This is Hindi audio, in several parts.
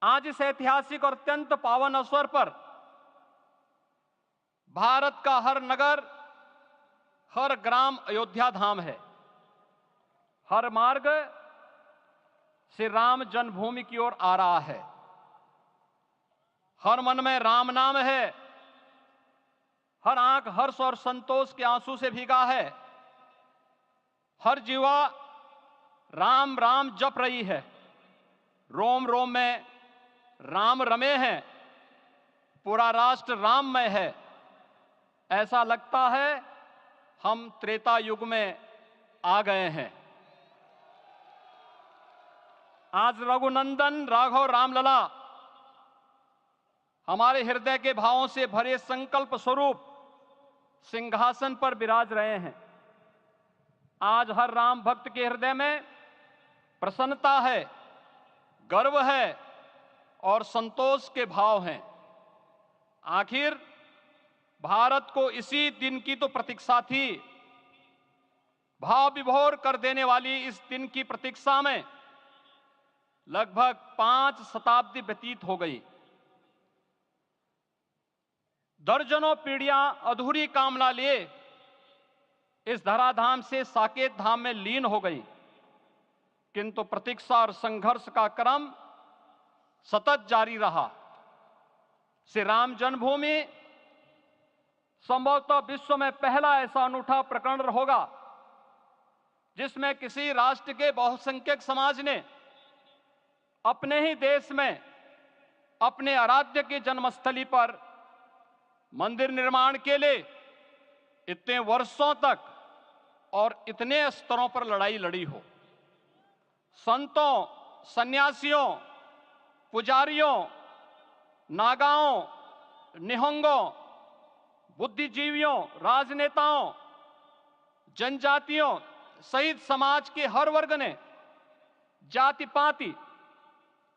आज इस ऐतिहासिक और अत्यंत पावन अवसर पर भारत का हर नगर, हर ग्राम अयोध्या धाम है। हर मार्ग श्री राम जन्मभूमि की ओर आ रहा है। हर मन में राम नाम है। हर आंख हर्ष और संतोष के आंसू से भीगा है। हर जीवा राम राम जप रही है। रोम रोम में राम रमे हैं। पूरा राष्ट्र राममय है। ऐसा लगता है हम त्रेता युग में आ गए हैं। आज रघुनंदन राघव रामलला हमारे हृदय के भावों से भरे संकल्प स्वरूप सिंहासन पर विराज रहे हैं। आज हर राम भक्त के हृदय में प्रसन्नता है, गर्व है और संतोष के भाव हैं। आखिर भारत को इसी दिन की तो प्रतीक्षा थी। भाव विभोर कर देने वाली इस दिन की प्रतीक्षा में लगभग 5 शताब्दी व्यतीत हो गई। दर्जनों पीढ़ियां अधूरी कामना लिए इस धराधाम से साकेत धाम में लीन हो गई, किंतु प्रतीक्षा और संघर्ष का क्रम सतत जारी रहा। श्री राम जन्मभूमि संभवतः विश्व में पहला ऐसा अनूठा प्रकरण होगा जिसमें किसी राष्ट्र के बहुसंख्यक समाज ने अपने ही देश में अपने आराध्य की जन्मस्थली पर मंदिर निर्माण के लिए इतने वर्षों तक और इतने स्तरों पर लड़ाई लड़ी हो। संतों, सन्यासियों, पुजारियों, नागाओं, निहंगों, बुद्धिजीवियों, राजनेताओं, जनजातियों सहित समाज के हर वर्ग ने जाति पाति,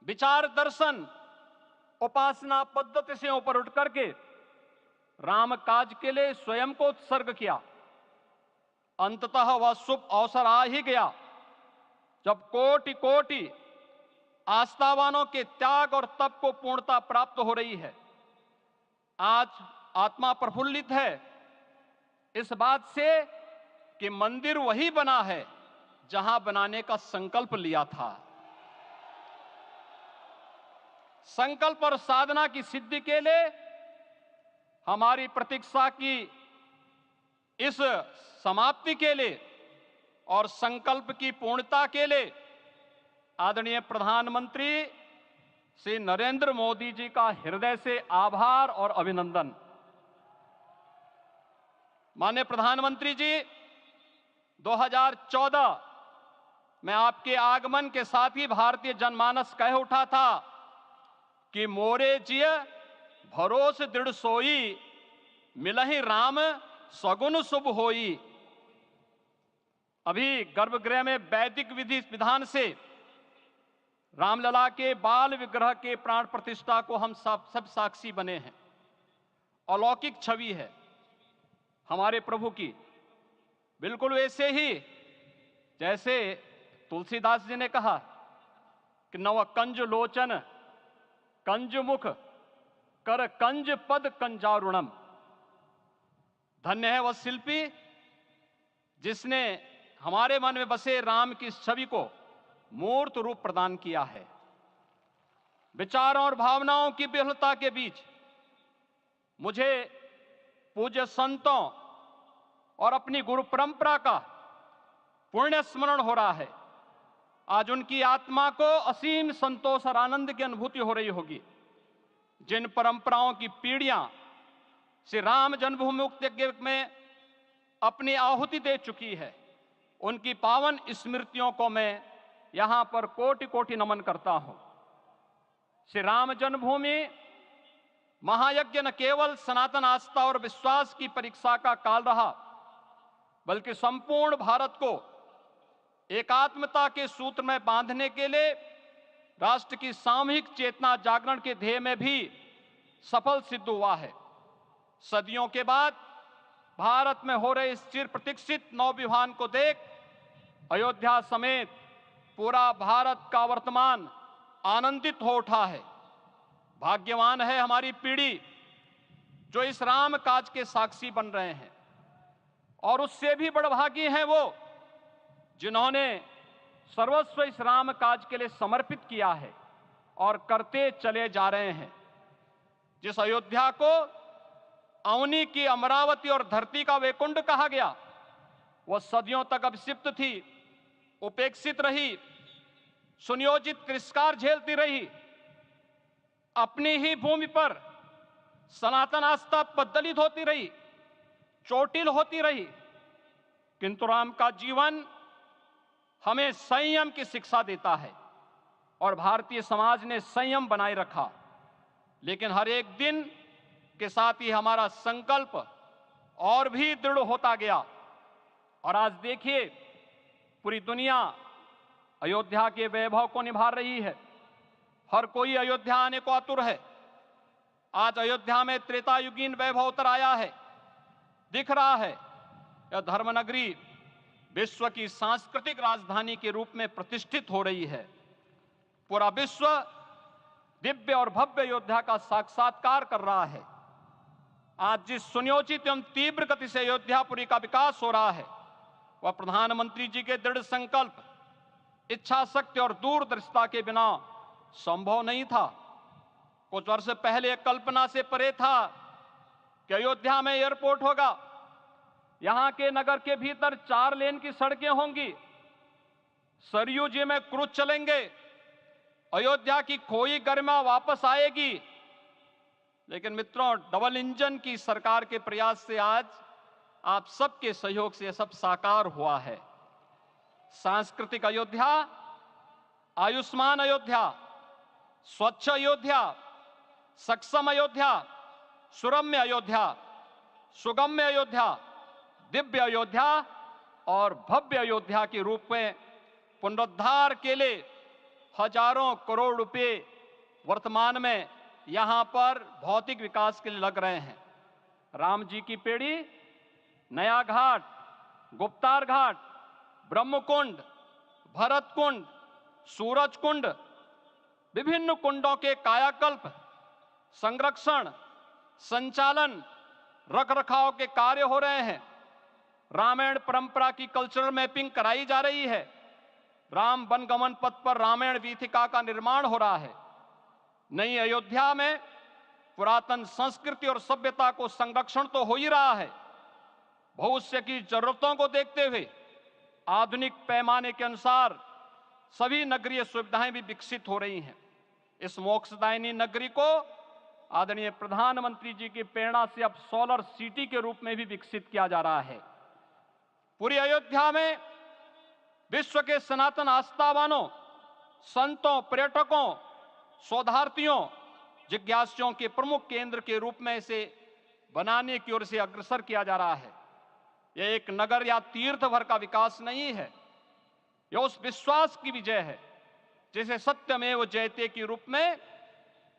विचार दर्शन, उपासना पद्धति से ऊपर उठ करके राम काज के लिए स्वयं को उत्सर्ग किया। अंततः वह शुभ अवसर आ ही गया जब कोटि कोटि आस्थावानों के त्याग और तप को पूर्णता प्राप्त हो रही है। आज आत्मा प्रफुल्लित है इस बात से कि मंदिर वही बना है जहां बनाने का संकल्प लिया था। संकल्प और साधना की सिद्धि के लिए हमारी प्रतीक्षा की इस समाप्ति के लिए और संकल्प की पूर्णता के लिए आदरणीय प्रधानमंत्री श्री नरेंद्र मोदी जी का हृदय से आभार और अभिनंदन। माननीय प्रधानमंत्री जी, 2014 में आपके आगमन के साथ ही भारतीय जनमानस कह उठा था कि मोरे जिय भरोस दृढ़ सोई, मिलहि राम सगुन शुभ होई। अभी गर्भगृह में वैदिक विधि विधान से रामलला के बाल विग्रह के प्राण प्रतिष्ठा को हम सब साक्षी बने हैं। अलौकिक छवि है हमारे प्रभु की, बिल्कुल वैसे ही जैसे तुलसीदास जी ने कहा कि नव कंज लोचन कंज मुख कर कंज पद कंजारुणम। धन्य है वह शिल्पी जिसने हमारे मन में बसे राम की छवि को मूर्त रूप प्रदान किया है। विचारों और भावनाओं की विहलता के बीच मुझे पूज्य संतों और अपनी गुरु परंपरा का पुण्य स्मरण हो रहा है। आज उनकी आत्मा को असीम संतोष और आनंद की अनुभूति हो रही होगी। जिन परंपराओं की पीढ़ियां श्री राम जन्मभूमि मुक्ति यज्ञ में अपनी आहुति दे चुकी है, उनकी पावन स्मृतियों को मैं यहां पर कोटि कोटि नमन करता हूं। श्री राम जन्मभूमि महायज्ञ न केवल सनातन आस्था और विश्वास की परीक्षा का काल रहा, बल्कि संपूर्ण भारत को एकात्मता के सूत्र में बांधने के लिए राष्ट्र की सामूहिक चेतना जागरण के ध्येय में भी सफल सिद्ध हुआ है। सदियों के बाद भारत में हो रहे इस चिर प्रतीक्षित नवविवाह को देख अयोध्या समेत पूरा भारत का वर्तमान आनंदित हो उठा है। भाग्यवान है हमारी पीढ़ी जो इस राम काज के साक्षी बन रहे हैं, और उससे भी बड़भागी हैं वो जिन्होंने सर्वस्व इस राम काज के लिए समर्पित किया है और करते चले जा रहे हैं। जिस अयोध्या को अवनी की अमरावती और धरती का वैकुंठ कहा गया, वह सदियों तक अभिषिप्त थी, उपेक्षित रही, सुनियोजित तिरस्कार झेलती रही। अपनी ही भूमि पर सनातन आस्था पद्दलित होती रही, चोटिल होती रही, किंतु राम का जीवन हमें संयम की शिक्षा देता है और भारतीय समाज ने संयम बनाए रखा। लेकिन हर एक दिन के साथ ही हमारा संकल्प और भी दृढ़ होता गया, और आज देखिए पूरी दुनिया अयोध्या के वैभव को निभा रही है। हर कोई अयोध्या आने को आतुर है। आज अयोध्या में त्रेतायुगीन वैभव उतर आया है, दिख रहा है। यह धर्मनगरी विश्व की सांस्कृतिक राजधानी के रूप में प्रतिष्ठित हो रही है। पूरा विश्व दिव्य और भव्य अयोध्या का साक्षात्कार कर रहा है। आज जिस सुनियोजित एवं तीव्र गति से अयोध्यापुरी का विकास हो रहा है, वह प्रधानमंत्री जी के दृढ़ संकल्प, इच्छा शक्ति और दूरदर्शिता के बिना संभव नहीं था। कुछ वर्ष पहले कल्पना से परे था कि अयोध्या में एयरपोर्ट होगा, यहां के नगर के भीतर 4 लेन की सड़कें होंगी, सरयू जी में क्रूज चलेंगे, अयोध्या की खोई गरिमा वापस आएगी। लेकिन मित्रों, डबल इंजन की सरकार के प्रयास से आज आप सबके सहयोग से यह सब साकार हुआ है। सांस्कृतिक अयोध्या, आयुष्मान अयोध्या, स्वच्छ अयोध्या, सक्षम अयोध्या, सुरम्य अयोध्या, सुगम्य अयोध्या, दिव्य अयोध्या और भव्य अयोध्या के रूप में पुनरुद्धार के लिए हजारों करोड़ रुपए वर्तमान में यहां पर भौतिक विकास के लिए लग रहे हैं। राम जी की पेड़ी, नया घाट, गुप्तार घाट, ब्रह्मकुंड, भरत कुंड, सूरज कुंड, विभिन्न कुंडों के कायाकल्प, संरक्षण, संचालन, रखरखाव के कार्य हो रहे हैं। रामायण परंपरा की कल्चरल मैपिंग कराई जा रही है। राम वनगमन पथ पर रामायण वीथिका का निर्माण हो रहा है। नई अयोध्या में पुरातन संस्कृति और सभ्यता को संरक्षण तो हो ही रहा है, भविष्य की जरूरतों को देखते हुए आधुनिक पैमाने के अनुसार सभी नगरीय सुविधाएं भी विकसित हो रही हैं। इस मोक्षदायिनी नगरी को आदरणीय प्रधानमंत्री जी की प्रेरणा से अब सोलर सिटी के रूप में भी विकसित किया जा रहा है। पूरी अयोध्या में विश्व के सनातन आस्थावानों, संतों, पर्यटकों, शोधार्थियों, जिज्ञासुओं के प्रमुख केंद्र के रूप में इसे बनाने की ओर से अग्रसर किया जा रहा है। यह एक नगर या तीर्थ भर का विकास नहीं है, यह उस विश्वास की विजय है जिसे सत्यमेव जयते के रूप में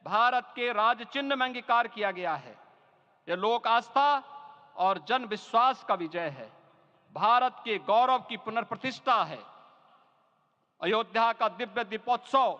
भारत के राज चिन्ह में अंगीकार किया गया है। यह लोक आस्था और जन विश्वास का विजय है, भारत के गौरव की पुनर्प्रतिष्ठा है। अयोध्या का दिव्य दीपोत्सव